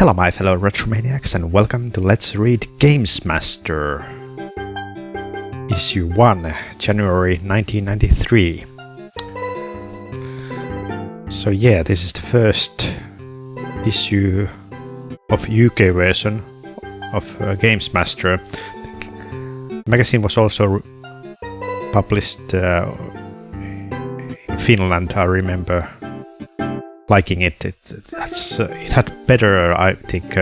Hello my fellow Retromaniacs and welcome to Let's Read GamesMaster Issue 1, January 1993. So yeah, this is the first issue of UK version of GamesMaster. The magazine was also published in Finland, I remember liking it. It had better, I think,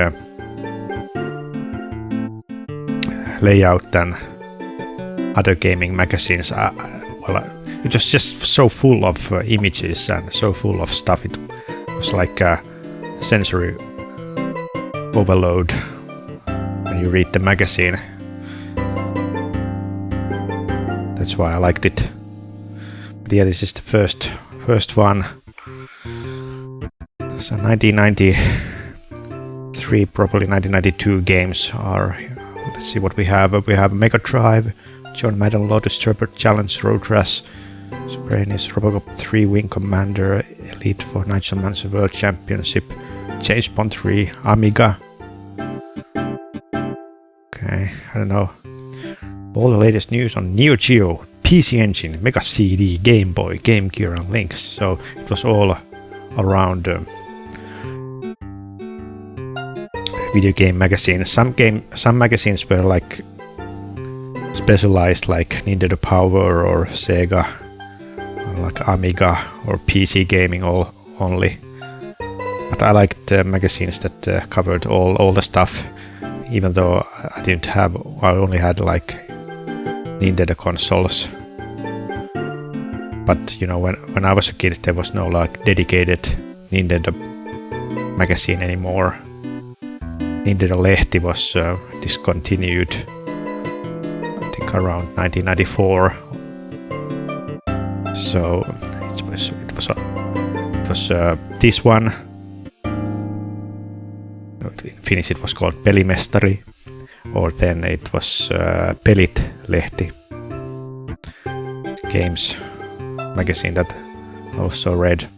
layout than other gaming magazines. It was just so full of images and so full of stuff. It was like a sensory overload when you read the magazine. That's why I liked it. But yeah, this is the first one. So 1993, probably 1992 games are. Let's see what we have. We have Mega Drive, John Madden, Lotus Turbo Challenge, Road Rash, Super NES, Robocop 3, Wing Commander, Elite for Nigel Mansell World Championship, James Bond 3, Amiga. Okay, I don't know. All the latest news on Neo Geo, PC Engine, Mega CD, Game Boy, Game Gear, and Lynx. So it was all around video game magazines. Some magazines were like specialized, like Nintendo Power or Sega, or like Amiga or PC gaming only. But I liked magazines that covered all the stuff, even though I only had like Nintendo consoles. But you know, when I was a kid, there was no like dedicated Nintendo magazine anymore. Nintendo Lehti was discontinued, I think around 1994. So it was this one. In Finnish it was called Pelimestari, or then it was Pelit Lehti. Games magazine that I also read.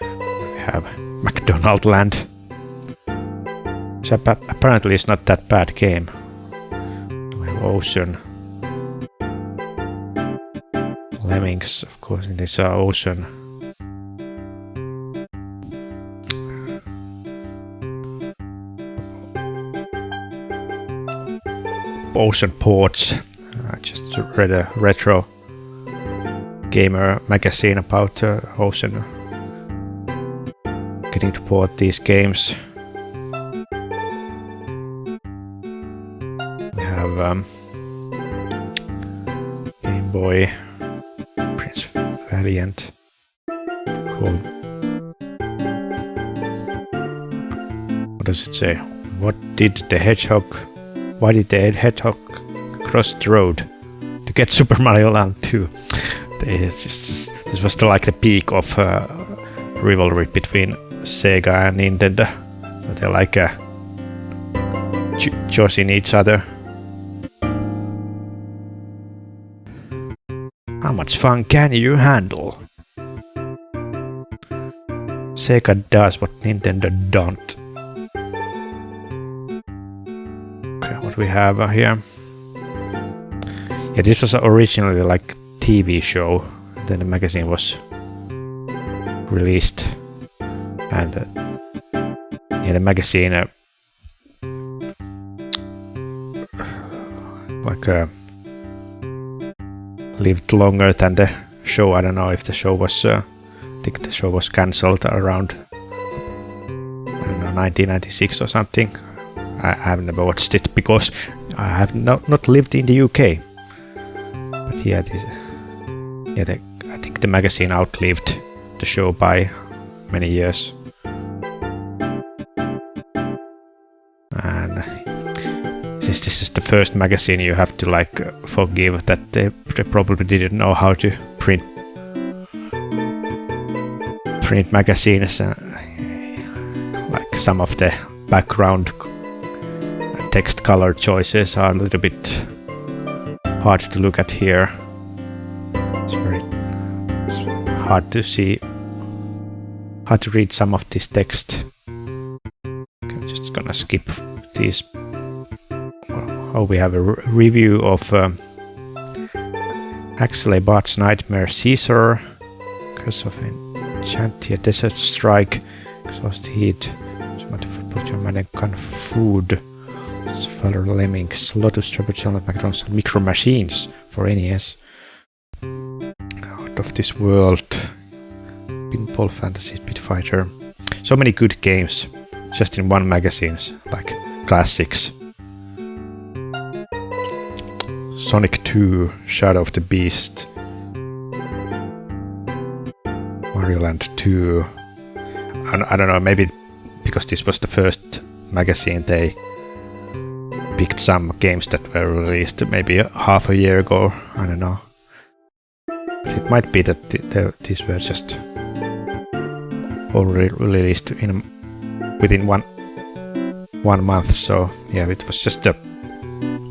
We have McDonaldland. So apparently it's not that bad game. We have Ocean. Lemmings, of course, and these are Ocean. Ocean Ports. I just read a retro gamer magazine about Ocean getting to port these games. We have Game Boy, Prince Valiant. Cool. What does it say? Why did the hedgehog cross the road to get Super Mario Land 2? This was like the peak of rivalry between Sega and Nintendo. So they're like joshing each other. How much fun can you handle? Sega does what Nintendo don't. Okay, what we have here? Yeah, this was originally like TV show. Then the magazine was released, and yeah, the magazine lived longer than the show. I don't know if the show was. I think the show was cancelled around 1996 or something. I have never watched it because I have not lived in the UK. But yeah, I think the magazine outlived the show by many years. And since this is the first magazine, you have to like forgive that they probably didn't know how to print magazines. Like some of the background text color choices are a little bit hard to look at here. It's hard to see, hard to read some of this text. gonna skip these. Oh, we have a review of Axel Bart's Nightmare Caesar, Curse of Enchantia, Desert Strike, Exhaust Heat, Maniac Food, Feller Lemmings, Lotus Triple Challenge, McDonald's, Micro Machines for NES, Out of This World, Pinball Fantasy, Speed Fighter. So many good games just in one magazine, like classics. Sonic 2, Shadow of the Beast, Mario Land 2. I don't know, maybe because this was the first magazine, they picked some games that were released maybe half a year ago. I don't know. But it might be that these were just already released within one month. So yeah, it was just I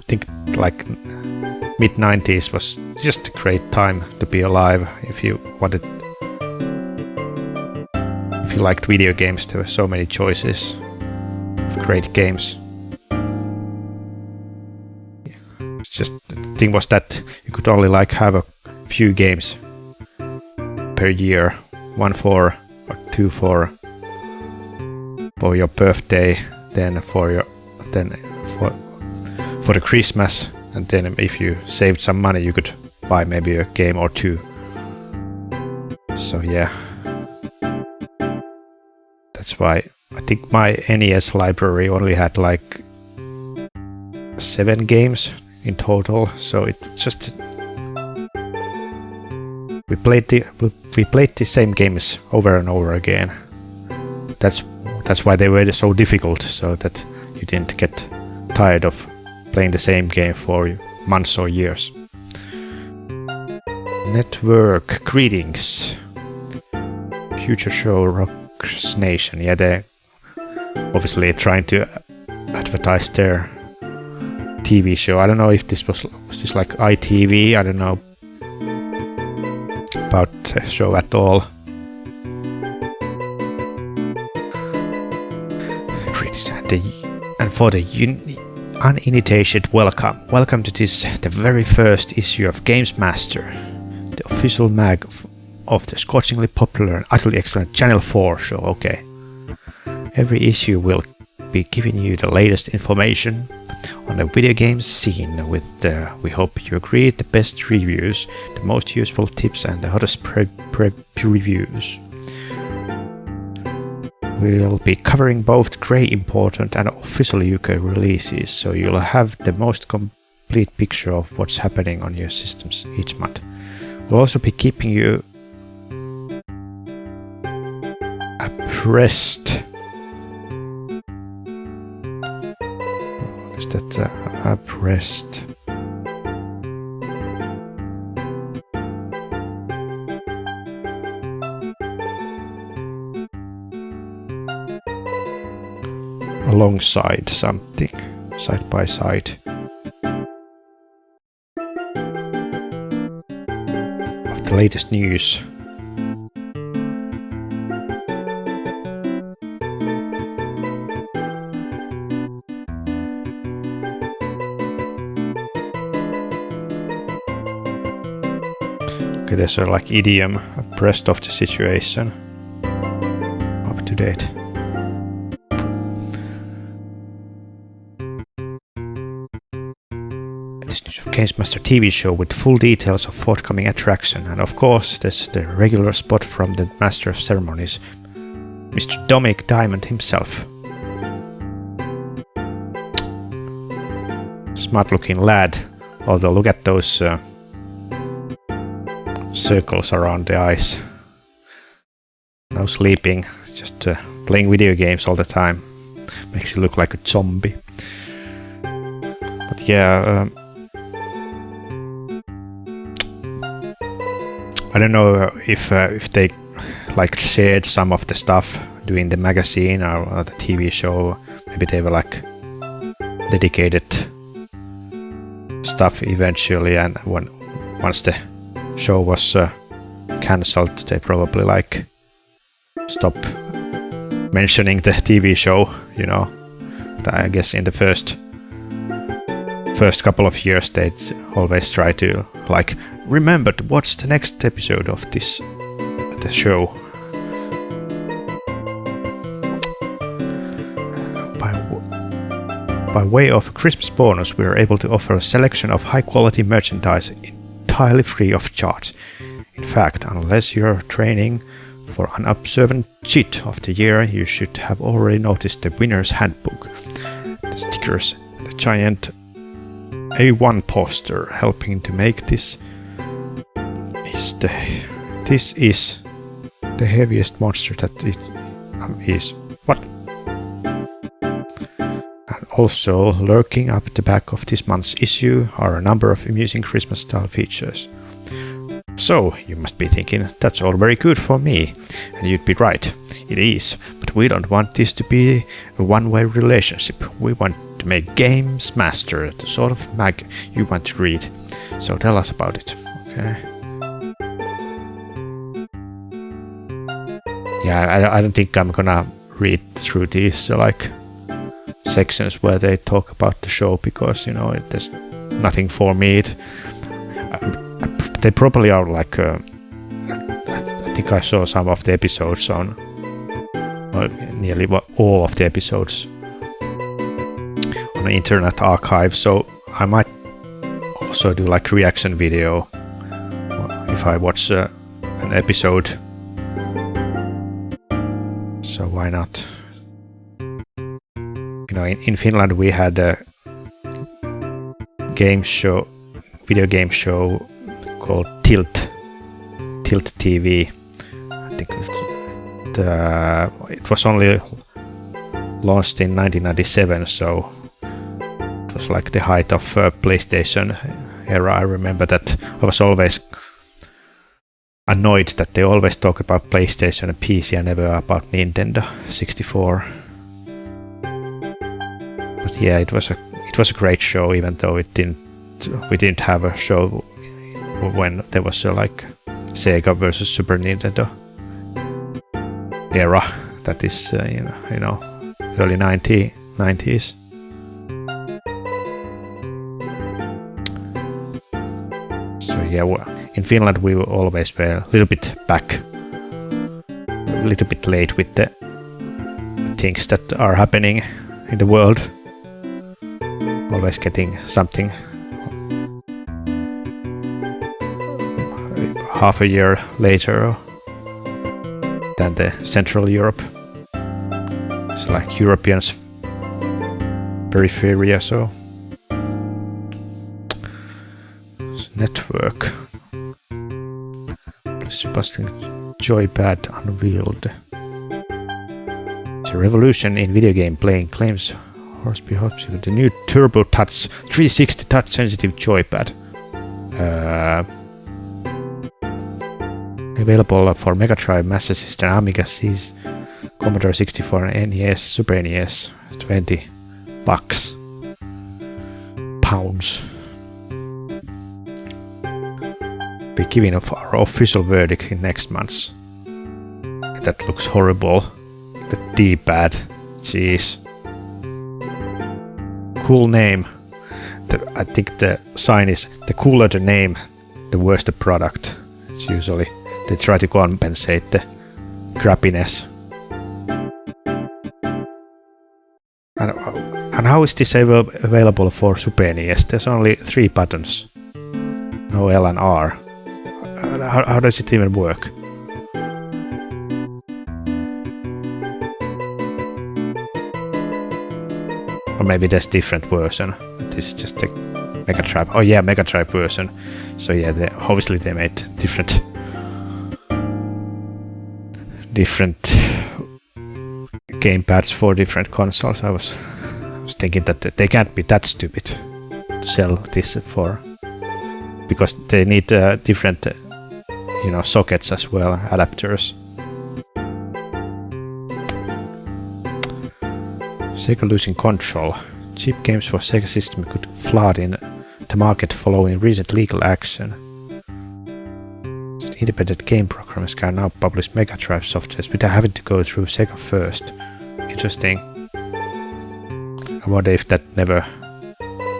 think like mid-90s was just a great time to be alive. If you liked video games, there were so many choices of great games. Just the thing was that you could only like have a few games per year, 1 for or 2 for your birthday, then for the Christmas, and then if you saved some money you could buy maybe a game or 2. So yeah, that's why I think my NES library only had like 7 games in total. So it just we played the same games over and over again. That's why they were so difficult, so that you didn't get tired of playing the same game for months or years. Network, greetings. Future show Rock's Nation. Yeah, they're obviously trying to advertise their TV show. I don't know if this was this like ITV. I don't know about the show at all. And for the uninitiated, welcome to this, the very first issue of GamesMaster, the official mag of the scorchingly popular and utterly excellent Channel 4 show. Okay, every issue will be giving you the latest information on the video games scene with the, we hope you agree, the best reviews, the most useful tips, and the hottest reviews. We'll be covering both grey important and official UK releases, so you'll have the most complete picture of what's happening on your systems each month. We'll also be keeping you abreast. What is that? Abreast. Alongside something, side by side, of the latest news. Okay, there's a like idiom, abreast of the situation, up to date. GamesMaster TV show with full details of forthcoming attraction, and of course there's the regular spot from the Master of Ceremonies, Mr. Dominic Diamond himself. Smart looking lad, although look at those circles around the eyes. No sleeping, just playing video games all the time. Makes you look like a zombie. But yeah, I don't know if they like shared some of the stuff doing the magazine or the TV show. Maybe they were like dedicated stuff eventually, and once the show was cancelled, they probably like stop mentioning the TV show, you know. I guess in the first couple of years they'd always try to like remember to watch the next episode of the show. By way of Christmas bonus, we are able to offer a selection of high-quality merchandise entirely free of charge. In fact, unless you're training for an observant cheat of the year, you should have already noticed the winner's handbook, the stickers, the giant A1 poster. Helping to make this is the heaviest monster that it is. What? And also, lurking up the back of this month's issue are a number of amusing Christmas-style features. So, you must be thinking, that's all very good for me. And you'd be right, it is. But we don't want this to be a one-way relationship. We want to make GamesMaster the sort of mag you want to read. So tell us about it, okay? Yeah, I don't think I'm gonna read through these like sections where they talk about the show, because you know there's nothing for me. They probably are like I think I saw some of the episodes on nearly all of the episodes on the Internet Archive, so I might also do like reaction video if I watch an episode, so why not? You know, in Finland we had a video game show called Tilt TV. I think it was only launched in 1997, so it was like the height of PlayStation era. I remember that I was always annoyed that they always talk about PlayStation and PC and never about Nintendo 64. But yeah, it was a great show, even though we didn't have a show when there was like Sega versus Super Nintendo era. That is you know early 90s. So yeah, in Finland we were always a little bit late with the things that are happening in the world. Always getting something half a year later than the Central Europe. It's like Europeans' periphery, so network. Sebastian Joypad unveiled. The revolution in video game playing claims Horseby with the new Turbo Touch 360 touch sensitive joypad. Available for Mega Drive, Master System, Amiga, Commodore 64, NES, Super NES. $20. Pounds. Be giving our official verdict in next month. That looks horrible. The D-pad. Jeez. Cool name. I think the sign is the cooler the name, the worse the product. It's usually they try to compensate the crappiness. And how is this available for Super NES? There's only 3 buttons. No L and R. How does it even work? Or maybe there's different version. This is just a Mega Drive. Oh yeah, Mega Drive version. So yeah, obviously they made different gamepads for different consoles. I was thinking that they can't be that stupid to sell this for, because they need different sockets as well, adapters. Sega losing control. Cheap games for Sega system could flood in the market following recent legal action. Independent game programmers can now publish Mega Drive software without having to go through Sega first. Interesting. I wonder if that never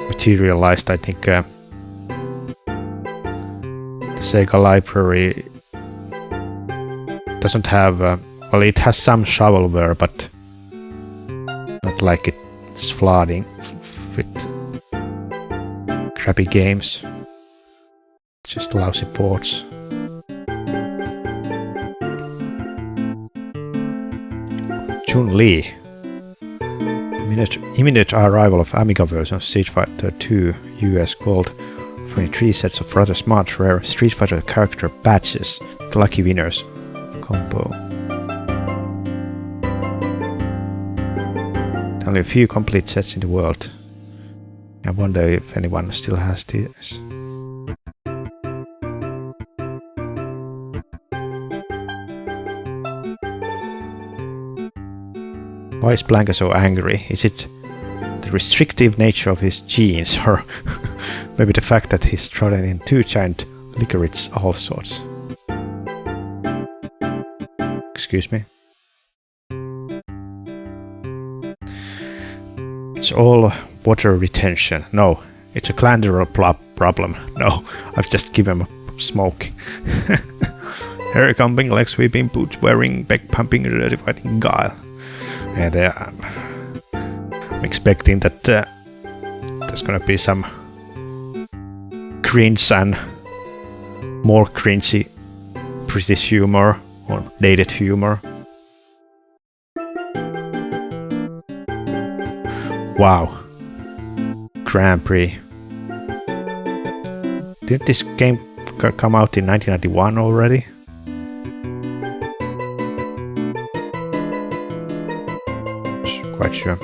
materialized. I think the Sega library doesn't have, well, it has some shovelware, but not like it's flooding with crappy games. Just lousy ports. Chun-Li. Immediate arrival of Amiga version of Street Fighter 2 US Gold, 23 sets of rather smart rare Street Fighter character badges. The lucky winners combo. Only a few complete sets in the world. I wonder if anyone still has this. Why is Blanca so angry? Is it the restrictive nature of his genes, or maybe the fact that he's trodden in two giant licorice all sorts? Excuse me. It's all water retention. No, it's a glandular problem. No, I've just given him a smoking. Hair combing, leg sweeping, boots wearing, back pumping, dirty fighting guile. And I'm expecting that there's gonna be some cringe and more cringy British humor or dated humor. Wow. Grand Prix. Did this game come out in 1991 already? Quite sure.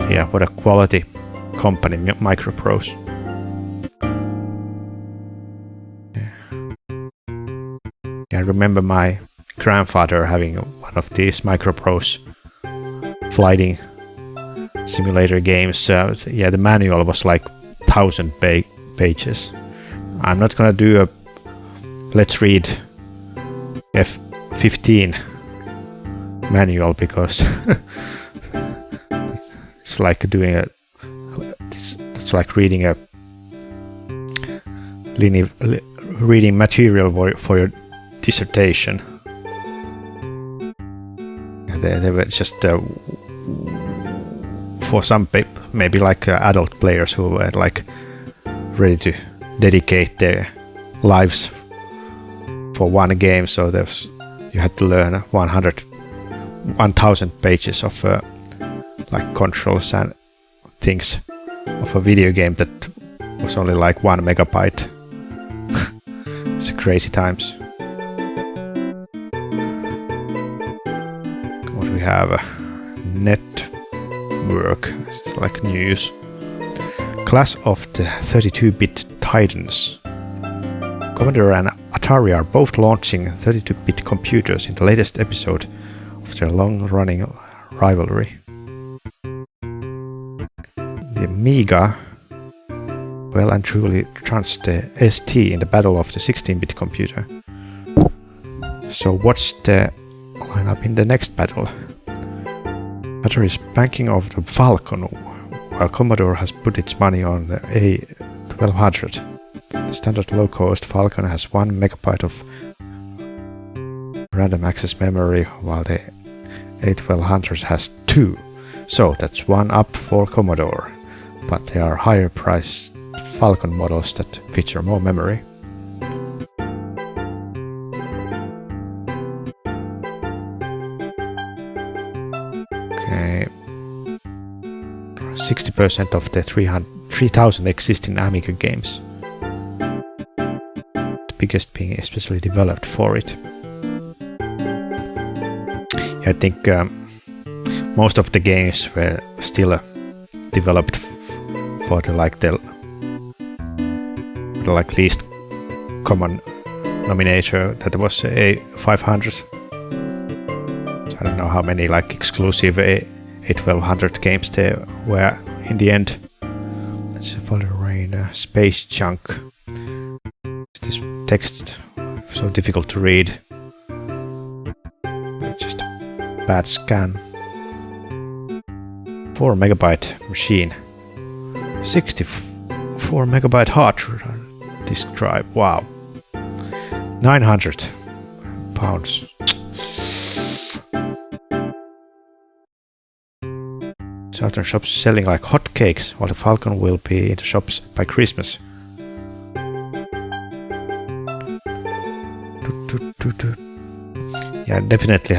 Yeah, what a quality company, Microprose. Yeah, I remember my grandfather having one of these Microprose flighting simulator games. Yeah, the manual was like 1,000 pages. I'm not gonna do a let's read F15 manual because it's like doing it's like reading a reading material for your dissertation. They were just for some maybe like adult players who were like ready to dedicate their lives for one game, so you had to learn 1,000 pages of like controls and things of a video game that was only like 1 megabyte. It's crazy times. What do we have? Network, it's like news. Clash of the 32-bit titans. Commodore and Atari are both launching 32-bit computers in the latest episode of their long-running rivalry. The Amiga well and truly trounced the ST in the battle of the 16-bit computer. So what's the lineup in the next battle? Atari is banking off the Falcon, while Commodore has put its money on the A1200. The standard low-cost Falcon has 1 megabyte of random access memory, while the A1200 has 2. So that's 1 up for Commodore, but there are higher priced Falcon models that feature more memory. Okay, 60% of the 3,000 existing Amiga games, the biggest being especially developed for it. I think most of the games were still developed for the least common denominator, that was A500. So I don't know how many like exclusive A1200 games there were in the end. Let's follow rain. Space junk. This text so difficult to read. Just a bad scan. 4 megabyte machine. 64 megabyte hard disk drive. Wow. 900 pounds. Southern shops selling like hotcakes, while the Falcon will be in the shops by Christmas. Yeah, definitely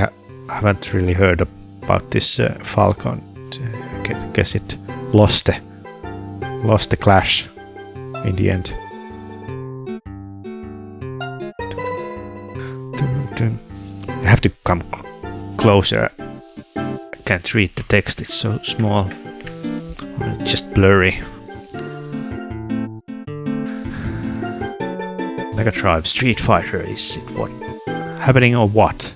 haven't really heard about this Falcon. I guess it lost the clash in the end. I have to come closer. I can't read the text, it's so small. It's just blurry. Mega Drive Street Fighter, is it what happening or what?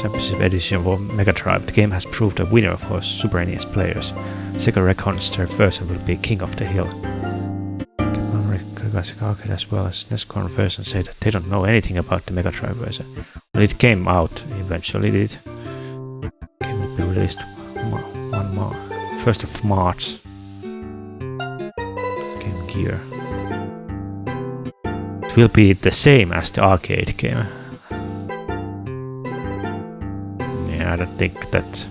Championship edition for Mega Drive. The game has proved a winner for Super NES players. Sega reckons their version will be King of the Hill. Classic Arcade as well as NES-Con version say that they don't know anything about the Mega Drive version. Well, it came out eventually, did it? Game will be released 1st of March. Game Gear. It will be the same as the arcade game. Yeah, I don't think that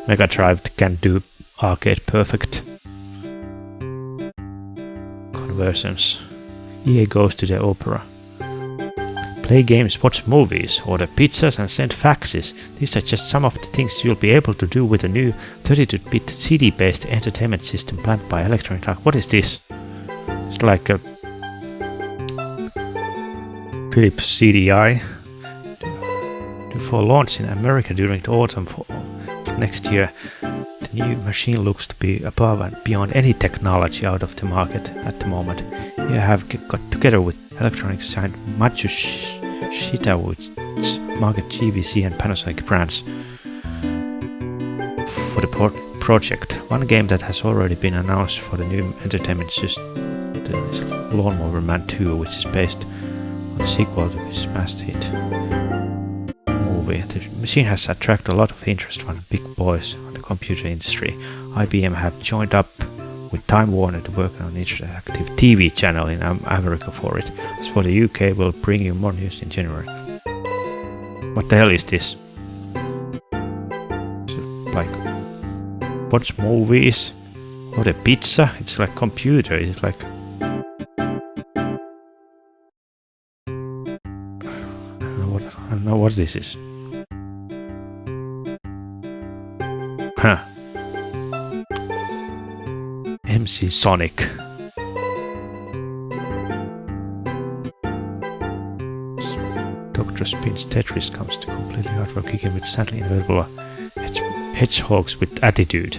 Mega Drive can do arcade perfect conversions. EA goes to the opera. Play games, watch movies, order pizzas and send faxes. These are just some of the things you'll be able to do with a new 32-bit CD-based entertainment system planned by Electronic Arts. What is this? It's like a Philips CDI for launch in America during the autumn for next year. The new machine looks to be above and beyond any technology out of the market at the moment. You have got together with Electronics giant Matsushita, which market GVC and Panasonic brands for the project. One game that has already been announced for the new entertainment system is Lawnmower Man 2, which is based on the sequel to his smash hit movie. The machine has attracted a lot of interest from big boys in the computer industry. IBM have joined up with Time Warner to work on an interactive TV channel in America for it. As for the UK, we'll bring you more news in January. What the hell is this? So, like, watch movies, order pizza? It's like computer, it's like... I don't know what this is. Huh. MC Sonic. Dr. Spin's Tetris comes to completely hardware kicking with sadly available hedgehogs with attitude.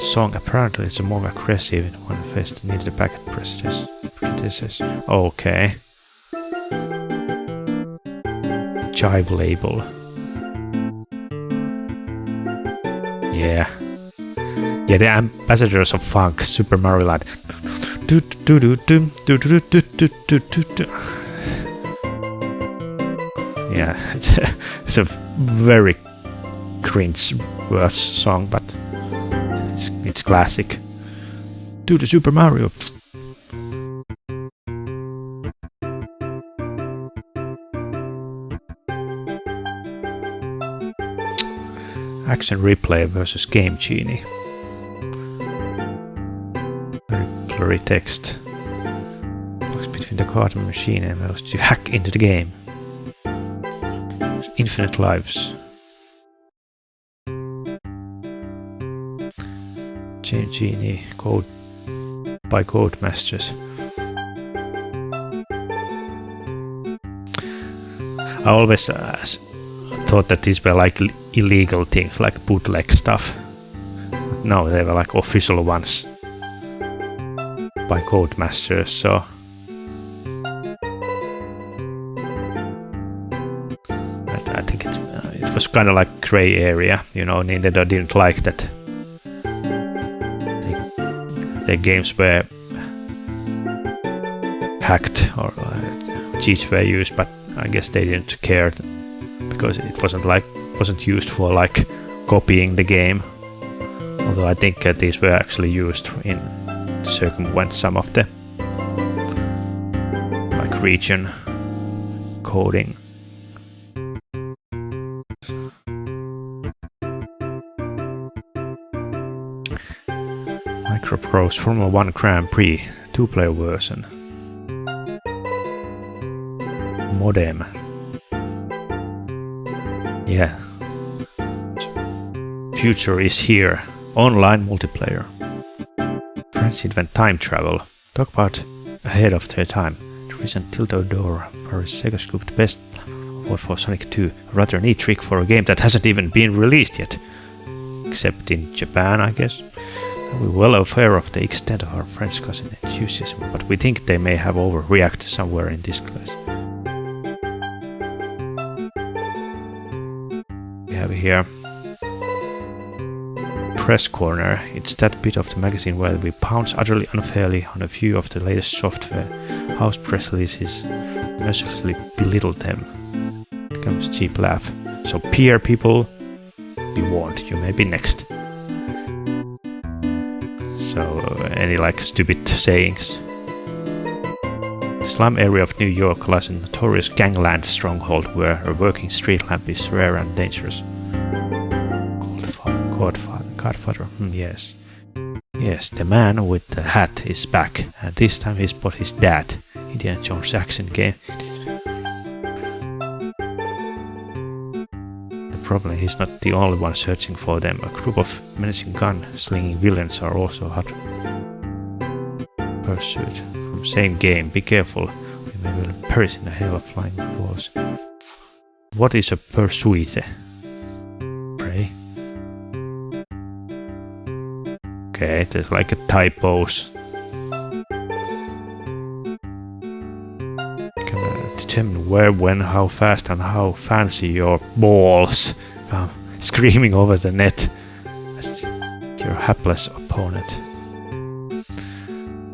Song apparently is more aggressive in one face than needed a packet predecessor. Okay. Jive label. Yeah. Yeah, the ambassadors of funk, Super Mario Land. Yeah, it's a very cringe song, but it's classic. Do the Super Mario. Action Replay versus Game Genie. Very blurry text. Blocks between the card and machine and allows to hack into the game. Infinite lives. Game Genie code by GamesMasters. I always thought that these were like illegal things, like bootleg stuff. But no, they were like official ones by GamesMaster, so I think it was kind of like gray area, you know. Nintendo didn't like that their games were hacked or cheats were used, but I guess they didn't care because it wasn't used for like copying the game. Although I think these were actually used in to circumvent some of the like region coding. Microprose Formula 1 Grand Prix 2-player version. Modem. Yeah. Future is here. Online multiplayer. Friends invent time travel. Talk about ahead of their time. The recent Tilt-O-Door Paris Sega scooped best award for Sonic 2. A rather neat trick for a game that hasn't even been released yet. Except in Japan, I guess. We're well aware of the extent of our French cousin enthusiasm, but we think they may have overreacted somewhere in this class. We have here Press Corner. It's that bit of the magazine where we pounce utterly unfairly on a few of the latest software house press releases, mercilessly belittle them. Becomes a cheap laugh. So peer people, be warned, you may be next. So, any like stupid sayings? The slum area of New York lies a notorious gangland stronghold where a working street lamp is rare and dangerous. Godfather, yes. Yes, the man with the hat is back, and this time he spotted his dad. Indiana Jones action game. The problem, he's not the only one searching for them. A group of menacing gun-slinging villains are also hot pursuit. From same game, be careful. We may well perish in a hail of flying balls. What is a pursuit? Pray. Okay, there's like a typos. Determine where, when, how fast and how fancy your balls come screaming over the net at your hapless opponent.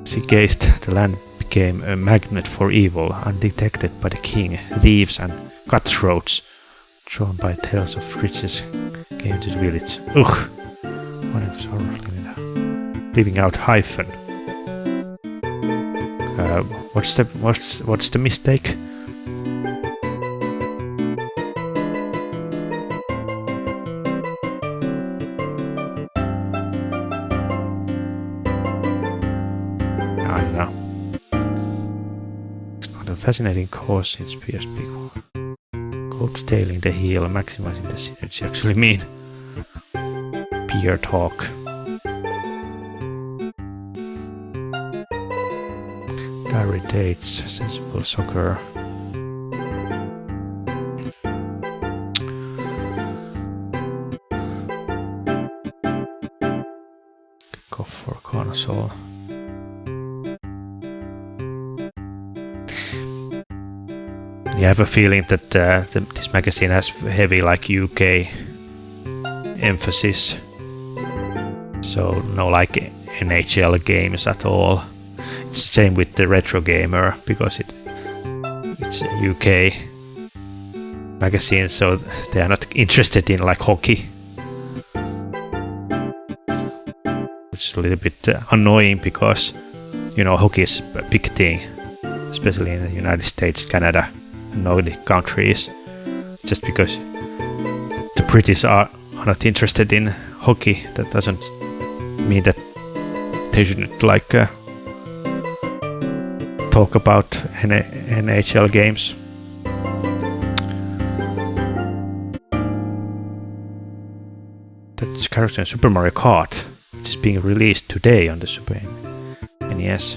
As he gazed, the land became a magnet for evil, undetected by the king. Thieves and cutthroats, drawn by tales of riches, came to the village. Ugh! What if sorrow leaving out hyphen? What's the mistake? I don't know. It's not a fascinating course since PSP. Coattailing the heel, maximizing the synergy actually mean peer talk. Diary dates, sensible soccer. Go for console. I have a feeling that this magazine has heavy like UK emphasis. So no like NHL games at all. It's the same with the Retro Gamer because it's a UK magazine, so they are not interested in like hockey, which is a little bit annoying because you know hockey is a big thing, especially in the United States, Canada, and Nordic countries. Just because the British are not interested in hockey, that doesn't mean that they shouldn't like talk about NHL games. That's character in Super Mario Kart, which is being released today on the Super NES.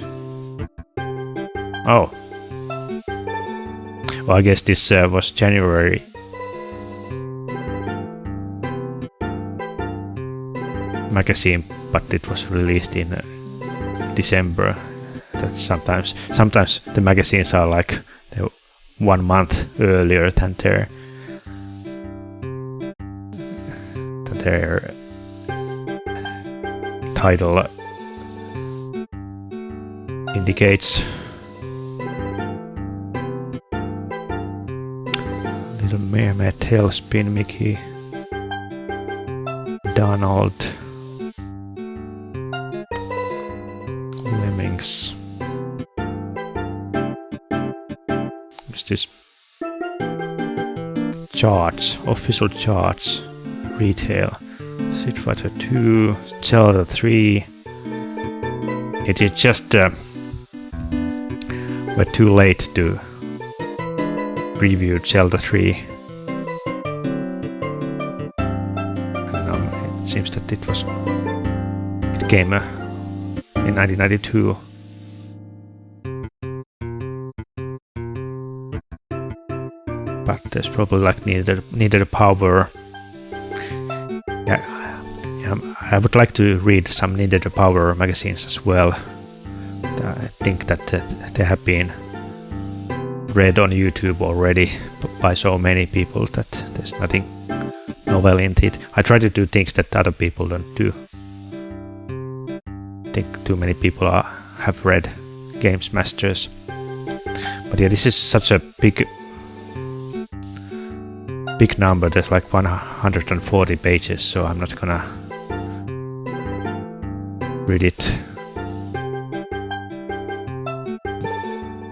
Oh. Well, I guess this was January. Magazine, but it was released in December. That sometimes the magazines are like 1 month earlier than their title indicates. Little Mermaid, Tailspin, Mickey, Donald, Lemmings. What's this? Charts, official charts, retail. Street Fighter 2, Zelda 3. It is just we're too late to review Zelda 3. It seems that it came in 1992. But there's probably like needed a power. Yeah, I would like to read some Needed a Power magazines as well. I think that they have been read on YouTube already by so many people that there's nothing novel in it. I try to do things that other people don't do. I think too many people have read GamesMasters. But yeah, this is such a big number. There's like 140 pages, so I'm not gonna read it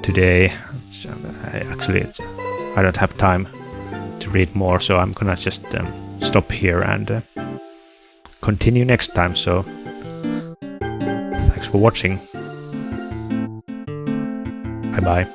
today. I don't have time to read more, so I'm gonna just stop here and continue next time. So thanks for watching. Bye bye.